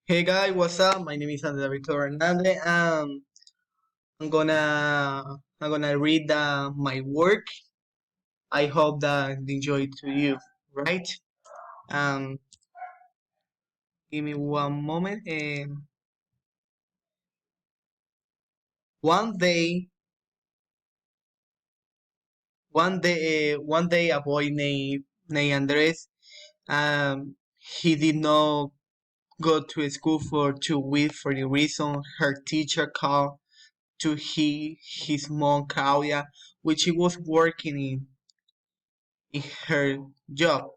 Hey guys, what's up? My name is Andrea Victor Hernandez. I'm gonna read my work. I hope that it enjoy to you, right? Um, Give me one moment. And one day, one day, a boy named Andres. He did not go to school for 2 weeks for the reason her teacher called to his mom Claudia, which he was working in her job.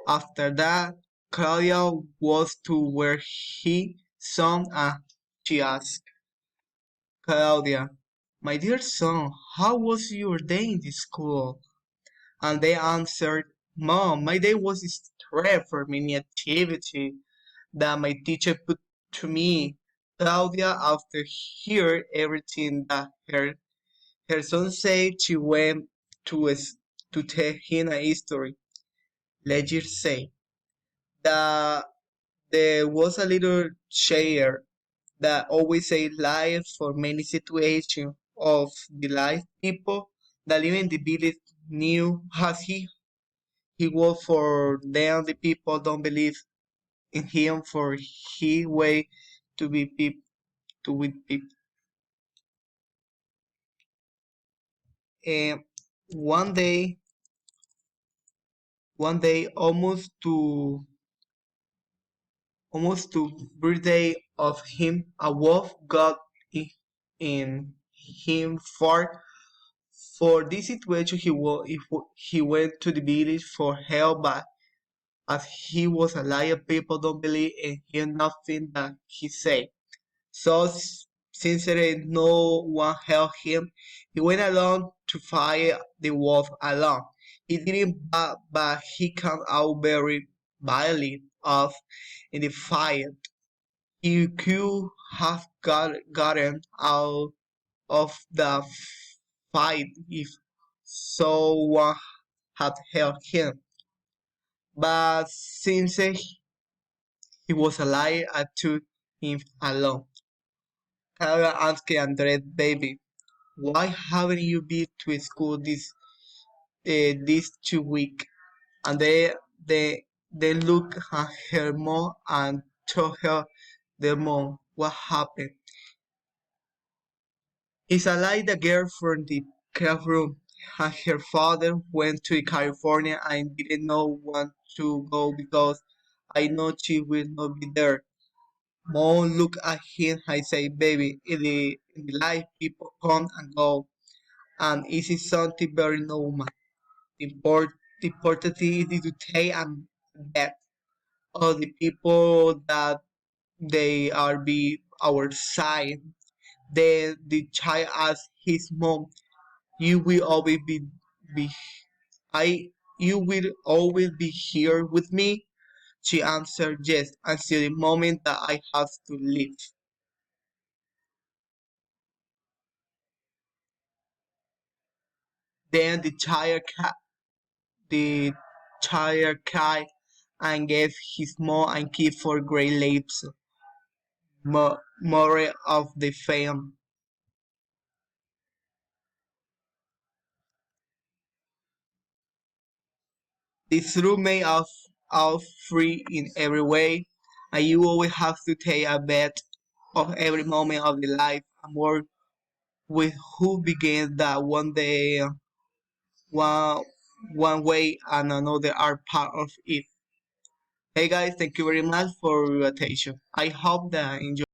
After that, Claudia was to where he son she asked Claudia, "My dear son, how was your day in the school?" And they answered, "Mom, my day was stressed for many activity that my teacher put to me." Claudia, after hear everything that her son said, she went to tell him a story. Let's just say that there was a little chair that always say life for many situations of the life people that live in the village knew as he was for them the people don't believe in him for he way to be people to with people. And one day almost to birthday of him a wolf got in him for this situation, he went to the village for help, but as he was a liar, people don't believe in him nothing that he said. So, since no one helped him, he went alone to fight the wolf alone. He didn't, but he came out very badly off in the fight. He could have gotten out of the fight if someone had helped him. But since he was alive, I took him along. Clara asked Andres, "Baby, why haven't you been to school this 2 weeks?" And they looked at her mom and told her their mom what happened. It's like the girl from the classroom. Her father went to California and didn't know when to go because I know she will not be there. Mom looked at him and said, "Baby, in the life people come and go, and it is something very normal. The important thing is to take and that all the people that they are be our side." Then the child asked his mom, "You will always be I you will always be here with me?" She answered, "Yes, until the moment that I have to leave." Then the child cried and gave his mom a gift for great lives, moral of the film. This truth made us free in every way, and you always have to take a bet of every moment of the life and work with who begins that one day, one one way and another are part of it. Hey guys, thank you very much for your attention. I hope that enjoy.